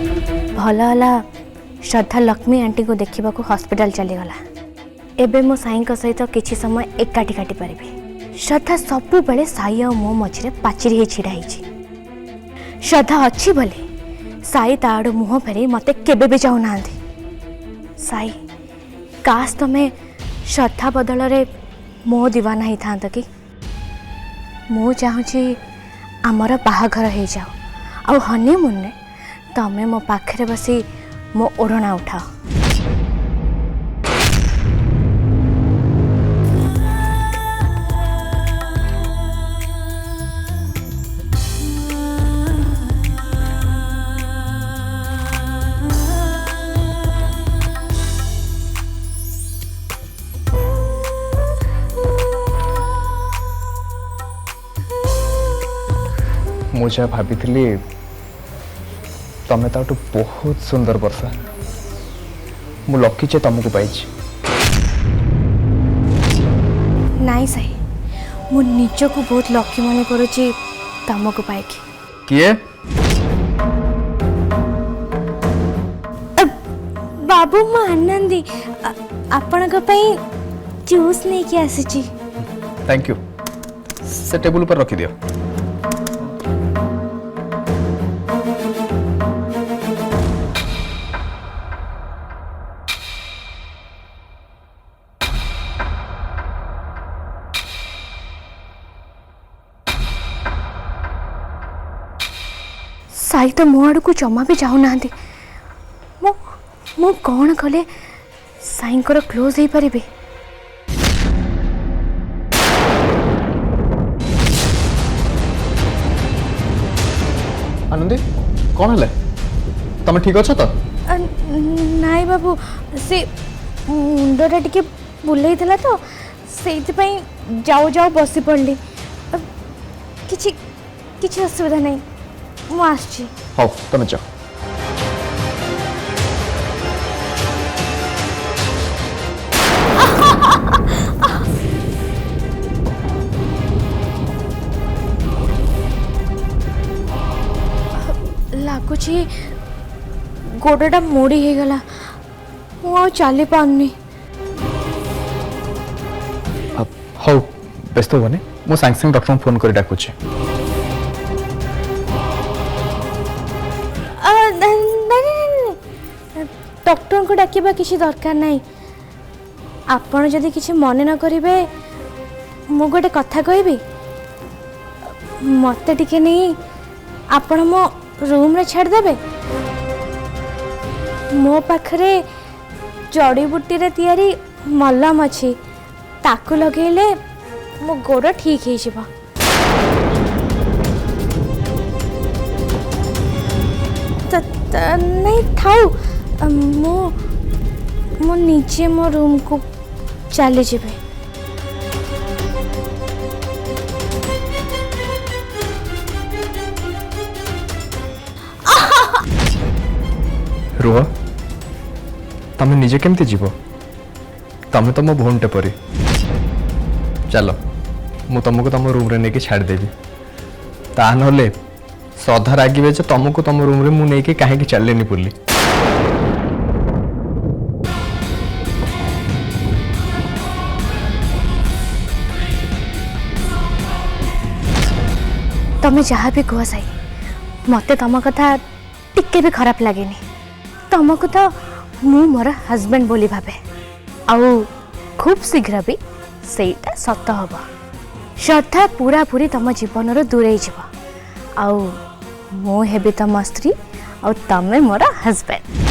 भल है श्रद्धा लक्ष्मी आंटी को देखा हॉस्पिटल चलीगला। एबे मो साई सहित किसी समय एकाठी काटी पारि। श्रद्धा सबु बेले साई और मो मझे पाचिरी ही छिड़ा श्रद्धा अच्छी बोले साई ताड़ मुह फेरी मत केबे भी चाहूना। साई काश तमें श्रद्धा बदल रे मो दीवाना ही था कि मु चाहूँगी आमर बाहाघर हो जाओ आ हनीमून ने तमें मो पाखे बसी मो ओढ़ना उठाओ। मुझे भाभी तमें तो बहुत सुंदर वर्षा मु लकी चे तुमको पाई। नाई सही मु निज को बहुत लकी मन करुच्ची तुमको पाइकी। किए बाबू मु आनंदी आपण जूस नहीं कि आसी। थैंक यू से टेबल पर रखी दियो। साई तो मो आड़ को जमा भी जाऊना मो कौन कले साई क्लोज हो पारे। आनंदी कौन है तुम ठीक अच्छ तो? नाई बाबू से मुंडा टिके बुलाई तो से जाऊ जाऊ बसी पड़ली। किछि किछि असुविधा नहीं मुझे। हाँ तुम जाओ। लगुच गोड़टा मोड़ी हो गला मु चली पानी। हाँ व्यस्त होनी मु सांगे सांगे डॉक्टर फोन कर डाकुची। डॉक्टर को डाकिबा किसी दरकार नहीं। आपण जदि किसी मन न करिवे मु गोटे कथा कहबी मत टिके नहीं आपण मो रूम रे छाड़ देबे। मो पाखरे जड़ी बूटी रे तैयारी मलम अछि ताकू लगेले मो गोड़ ठीक हो जिवो। नहीं थाऊ मो नीचे मो रूम को चली जीवे। रुह तमें निजे केमती जीव तमें तो मो भौणटे परी। चलो मु तुमको तुम रूम रे नेकी छाड़ देवी ता नले श्रद्धा रागिबे जे तुमको तुम रूम रे मु नेकी काहे चलेनी पुली। तमें जहाँ भी कह साई मत तुम कथा टिके भी खराब लगे। तुमको तो मु मोर हस्बैंड बोली भावे आउ खूब शीघ्र भी सेटा सत हम। श्रद्धा पूरा पूरी तुम जीवन रू दूरे जीव आउ मु हेबी तुम स्त्री और तमें मोर हस्बैंड।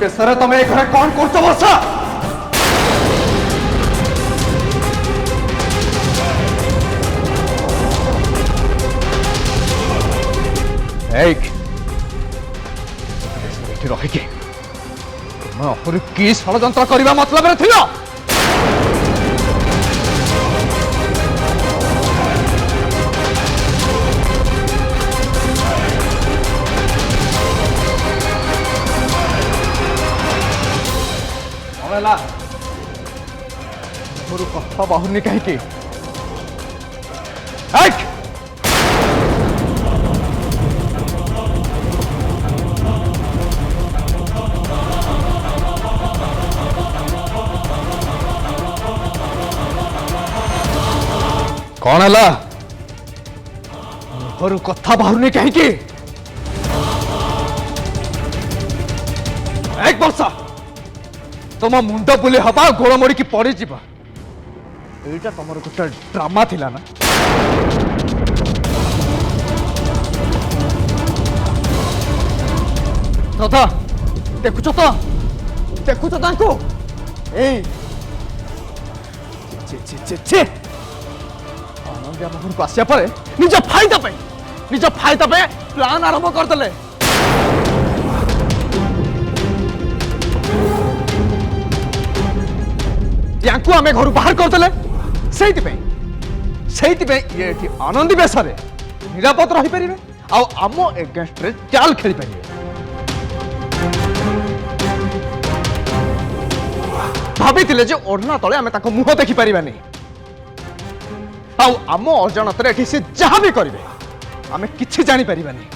बेसरे तुम ए घरे कौन करछ वर्षा? रही कि षड्यंत्र करने मतलब थी कथा बाहुनी कहीं कौन है घर कथा बाहर कहीं एक वर्ष तुम मुंड बुले हवा गोड़ मोड़ी की पड़ी जीवा एटा तुम गोटे ड्रामा थिला ना दादा देखुच तो आनंद आम घर को आसिया पर निज फायदा पे प्लान आरंभ करदे यांकु आमे घर बाहर करदे से ये आनंदी बेस निरापद रही पारे आम एगेन्स्ट रे चाल खेली पारे भाभी जे ओढ़ना तले आमे ताको मुह देखी पारिबानी आम अजाणत से जहाँ भी करेंगे आम कि जानी पारिबानी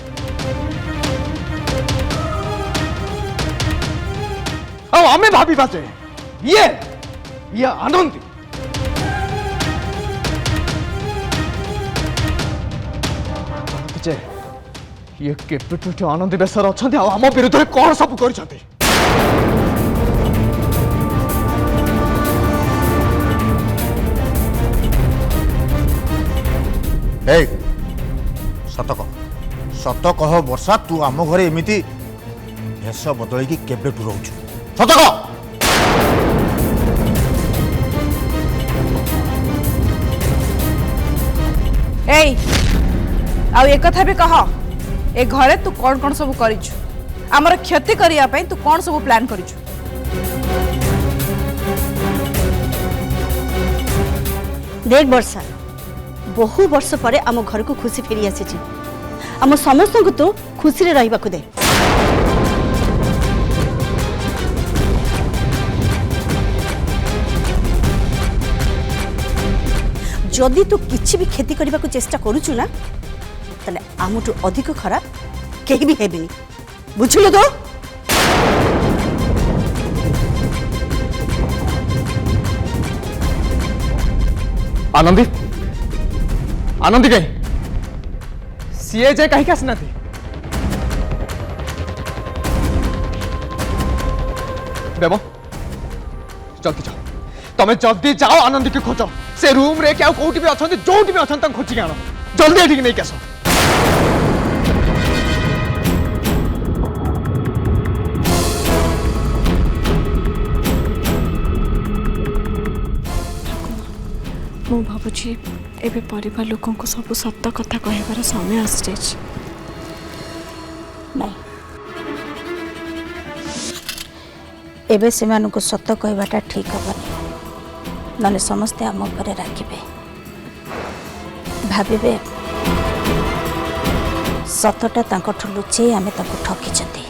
आमे भाविबा जे ये आनंदी ये केपेटू आनंदी बेसर अच्छा आम विरुद्ध में कौन सब कर सत कह वर्षा तू आम घरे एमती भेष बदल केबे रोच सत कह कथा भी कह ए घरे तू कौन कौन सब करिछु आमर क्षति करिया पई तू कौन सब प्लान करिछु देख वर्षा बहु वर्ष पर आम घर को खुशी फेरी आसी आम समस्त को तो खुशी रहा दे जदि तू किछि भी खेती करने को चेष्टा करुचु ना तले आमठू अधिक खराब कहीं भी हेबिनी बुझिल तो आनंदी आनंदी कहीं सीए जाए कहीं आसना थी देव जल्दी जाओ तुम्हें जल्दी जाओ आनंदी की खोज से रूम रे क्या कोठी भी अच्छा जो भी अच्छा खोजिक आण जल्दी एठी नहीं आस मु भावुची एबे परिवार लोकों को सब सत्य कथा कहबार समय आसी जाइछि नहीं एबे सेमानु को सत्य कहबाटा ठीक हबनी नले समस्ते आम उपरे राखिबे भाबिबे सतटा तांकठु लुचेई आमे ताको ठकिचंती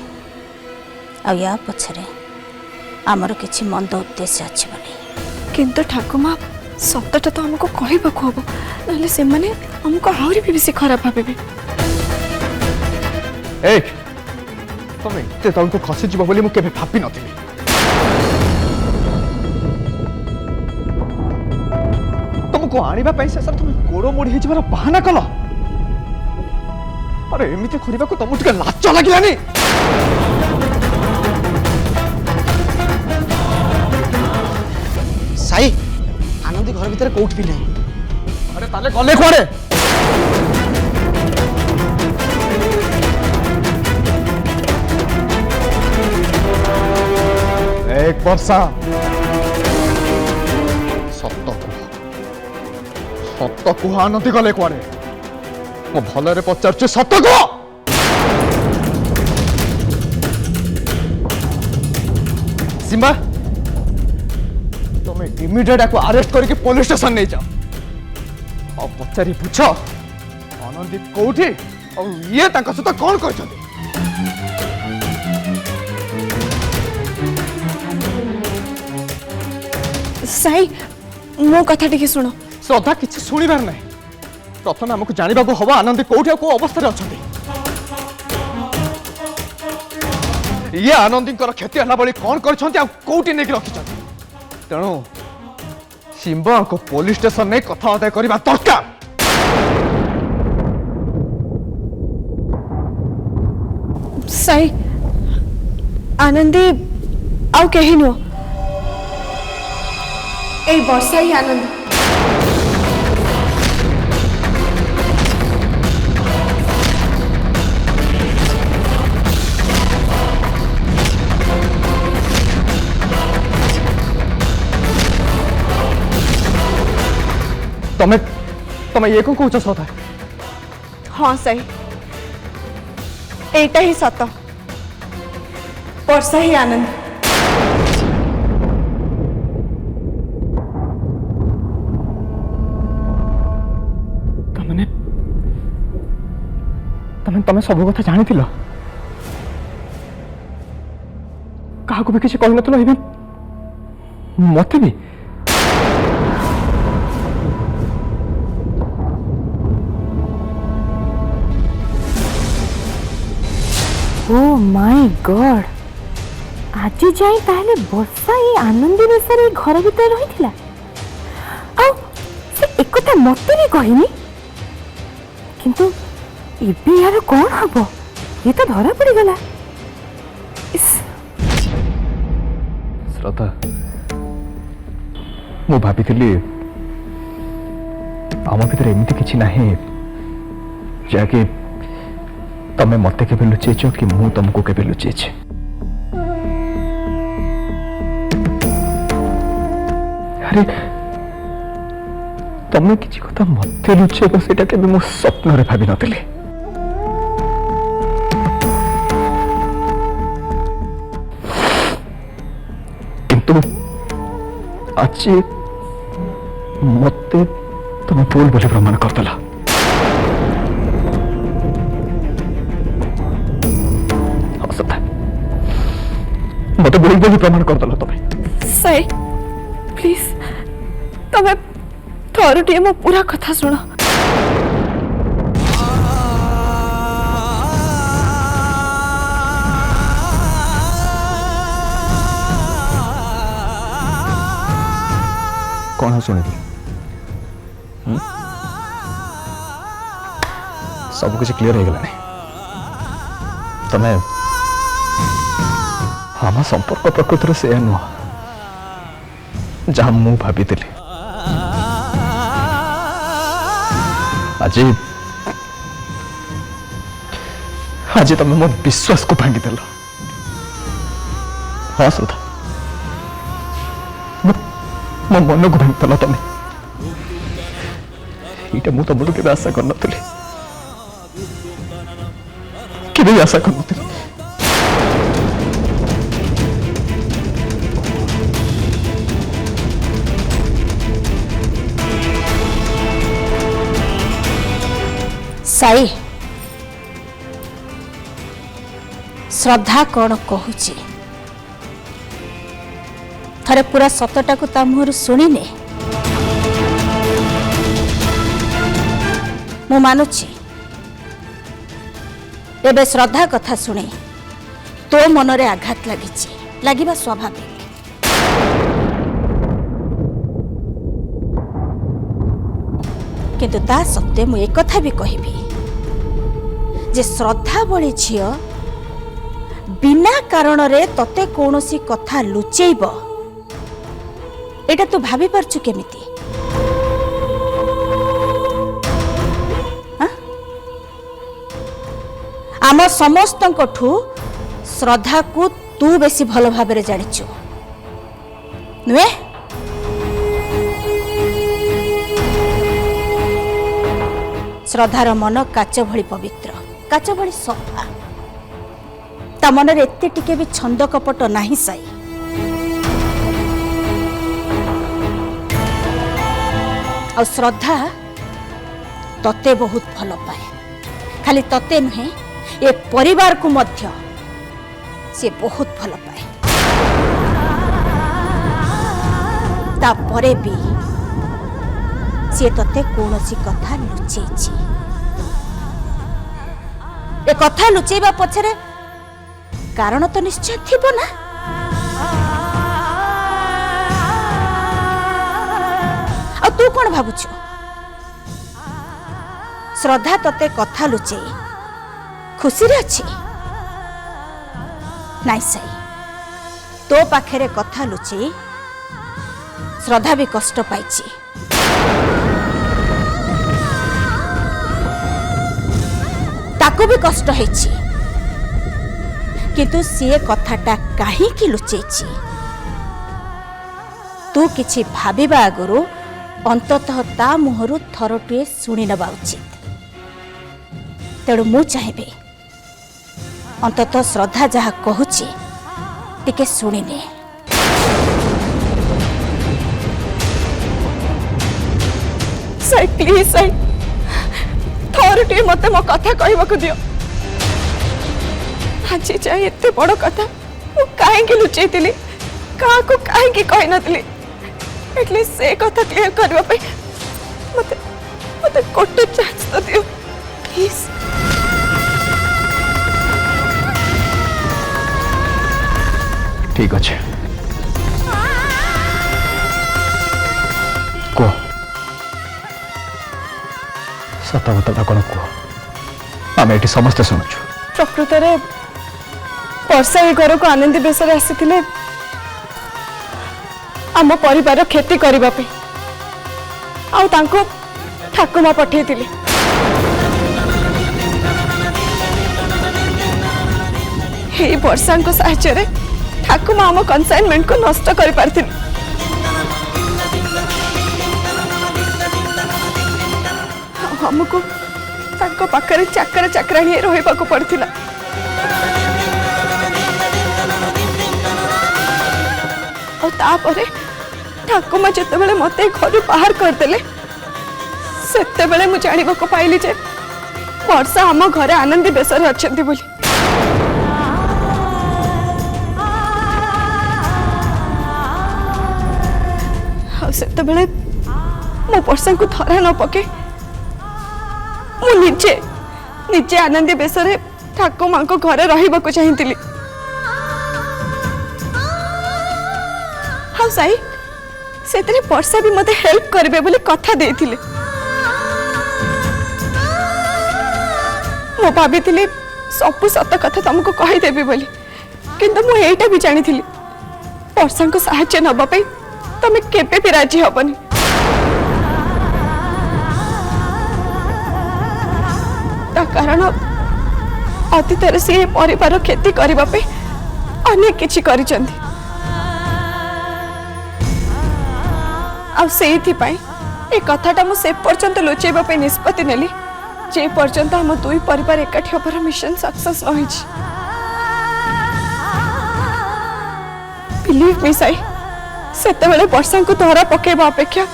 आ या पछरे आमर किछि मंद उद्देश्य अछि बनी किंतु ठाकुमा सत्यटा तो हमको कहबाकू हम ना से माने हमको आहरी भी बेसी खराब भाबे तुम एते तलको खसी जीव बोली मु केबे भाबी नथिली तुमको आनिबा पैसा सर तुम गोड़ मोड़ी हे जबार बहाना कल अरे एमिते खरिबा को तुम टिके लाच लागिलानी साई आनंदी घर भीतर कोठ भी नहीं अरे ताले गले कुआडे देख वर्षा सत कुह आनंदी गले कुआड़े मो भलरे पचार सत कुह सिम्बा तुम इमिडिएट आपको अरेस्ट करके पुलिस स्टेशन नहीं जाओ और पचारि पूछ आनंदी कौटी और ये सहित कौन कर साई मो कथा टिके सुनो श्रद्धा किसी शुणिबार ना प्रथम आमको जानवा हम आनंदी कौटी कौ अवस्था अच्छा ये आनंदी क्षति है भाई कौन कौटी नहीं रखी तेणु सिंबा को पुलिस स्टेशन नहीं कथबार्ता करने दरकार साई आनंदी आउ कहीं नुह ए वर्षा ही आनंद तमें तमें ये कौन कौच सदा हाँ सही एटा ही सत वर्षा ही आनंद तमने तमें तमें सब कथा जानी क्या भी किसी कही नथिल इवेन मत भी ओ माय गॉड आज जाई ताहले वर्षा ये आनंदी बेसरे घर भीतर रही आ से एक कथा मत भी कहनी किंतु इबे यार कौन हबो ये तो धरा पड़ी गला श्रद्धा मु भाभी आम भीतर एमती किसी ना जहाँकि तमें मत के लुचेच कि मु तुमको के लुचेच अरे तमें किसी कथा मत लुचेब से मो स्वप्न भावी नी किंतु आज मत तुम भूल बोली प्रमाण करदेला मत बोल बोली प्रमाण करदेला तुम्हें साई प्लीज तमें थोड़े मो पूरा कथा सुनो कौन शुणी सब कुछ क्लियर हो गलानी तमें आम संपर्क प्रकृतिर से नुह जहाँ मु भावी आज आज तुम मो विश्वास को भांगीदेल हाँ श्रद्धा मो मन को भांगीदेल तुम ये मुझे तुम के आशा कर नी आशा कर साई श्रद्धा कौन कहूची थरे पूरा सतटा को ता मुहर सुनिने मु मानुची एबे श्रद्धा कथा सुनी तो मनरे आघात लगी लगिबा स्वाभाविक किंतु ता सत्वे मु एक कथा भी कहबी जे श्रद्धा बड़ी झियो बिना कारण रे तते कौनसी कथा लुचेब एटा तू भाभी पारछु केमिति आम समस्तंकठू श्रद्धा को तू बेसी भल भाबरे जानिछु नुहे श्रद्धार मन काच भली पवित्र काच भली सफा ता मनरे एते टिके भी छंद कपट नाही साई और श्रद्धा तते बहुत भल पाए खाली तते नुहे ए परिवार को मध्य से बहुत भल पाए तापरे भी सी तते कौनसी कथा लुचेची ए कथा लुचेबा पछरे कारण तो निश्चय थिबो ना आ तू कौन भाबुछु श्रद्धा तते कथा लुचे खुशी रे अछि नाइ सही तो पाखेरे कथा लुचे श्रद्धा भी कष्ट पाइछि ताको भी कष्ट हेछि किंतु सी कथाटा काहे की लुचेछि तू किछि भाबिबा आगरु अंततः ता मुहरु थरटिए शुणी नबा उचित तेणु मु चाहिए अंततः श्रद्धा जहा कहूची टिके शुणिने साई प्लीज साई थोरटी मते मो कथा कहबा को दियो आज जाए एते बड़ कथा मु काहे के लुचैतिली का को काहे के कहि नतली एटलीस्ट से कथा क्लियर करबा पे मते मते कोटे चांस तो दियो प्लीज ठीक अच्छे कह सत कथा कौन कह आम ये समस्ते शुणुचु प्रकृत रे वर्षा ये घर को आनंदी बेस आसी आम परिवार क्षति करने ठाकुमा पठे वर्षा साहाय्य ठाकुमा आम कनसाइनमेंट को नष्ट कर पारथि हमको पाखरे चाकर चाकराणी रहा पड़ता ठाकुमा जिते बड़े मत घर बाहर करदे से मुझे जानवा को पाइली जे वर्षा आम घर आनंदी बेस अच्छा बोली से मो वर्षा को धरा न पके निजे निजे आनंदी बेस ठाकुमा घर रहा चाहती हाँ साई से वर्षा भी मते हेल्प करेंगे बोली कथा देथिले मो भाभी सब सत कथा तुमको कहीदेवी बोली किंतु मु एटा भी जानी थी वर्षा को साहाय्य नबाई तुम केबे भी राजी हबनी कारण अतीत सी परिवार क्षति करने अनेक किछि करिसंती ए कथाटा मुझे पर्यंत लुचेबा निष्पत्ति नेली जे पर्यंत हम दुई परिवार एकाठी हबार मिशन सक्सेस न बिलीव मी साई सेतेबेले वर्षा को धरा पकेबा अपेक्षा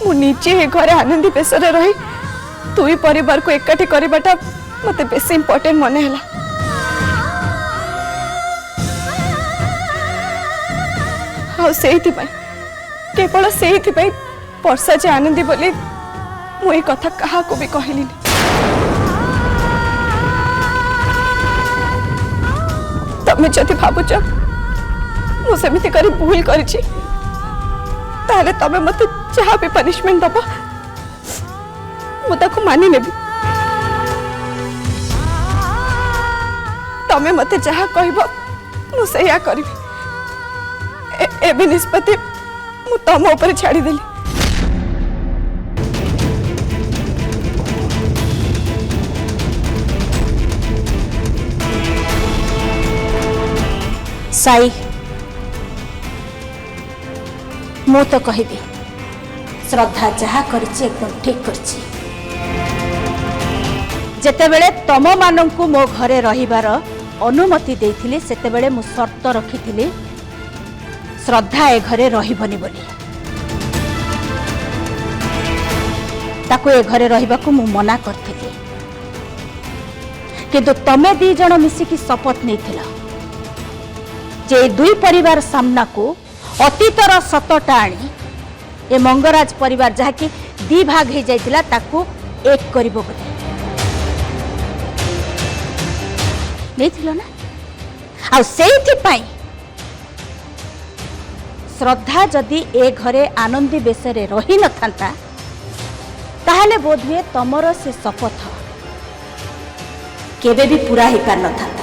मु निजे घर आनंदी बेस रही दुई परिवार को एकाठी करवाटा मते बेसी इंपोर्टेंट मन है केवल से वर्षा जे आनंदी बोली मुझे कथा कहा को भी कहली तमें जदि भावुच मुझे कर भूल कर तमें मत जहाँ भी पनिशमेंट दब मुझे मानि नेबी तमें मत जहाँ कह मुझे करी एबे निष्पत्ति मु तम ऊपर छाड़ीदेली साई ମୁଁ ତ କହିବି ଶ୍ରଦ୍ଧା ଯାହା କରିଛି एकदम ଠିକ କରିଛି। ଯେତେବେଳେ ତମମାନଙ୍କୁ ମୋ ଘରେ ରହିବାର ଅନୁମତି ଦେଇଥିଲି ସେତେବେଳେ ମୁଁ ସର୍ତ୍ତ ରଖିଥିଲି ଶ୍ରଦ୍ଧା ଏ ଘରେ ରହିବନି ବୋଲି। ତାକୁ ଏ ଘରେ ରହିବାକୁ ମୁଁ ମନା କରିଥିଲି, କିନ୍ତୁ ତମେ ଦି ଜଣ ମିଶିକି ଶପଥ ନେଇଥିଲ ଯେ ଦୁଇ ପରିବାର ସାମ୍ନାକୁ ଅତୀତର ସତଟା ଆଣି ଏ ମଙ୍ଗରାଜ ପରିବାର ଯାହାକି ଦି ଭାଗ ହେଇଯାଇଥିଲା ତାକୁ ଏକ କରିବ ବୋଲି ନେଇଥିଲ ନା। ଆଉ ସେଇଥିପାଇଁ ଶ୍ରଦ୍ଧା ଯଦି ଏ ଘରେ ଆନନ୍ଦୀ ବେଶରେ ରହି ନଥାନ୍ତା ତାହେଲେ ବୋଧହୁଏ ତମର ସେ ଶପଥ କେବେ ବି ପୂରା ହେଇପାରିନଥାନ୍ତା।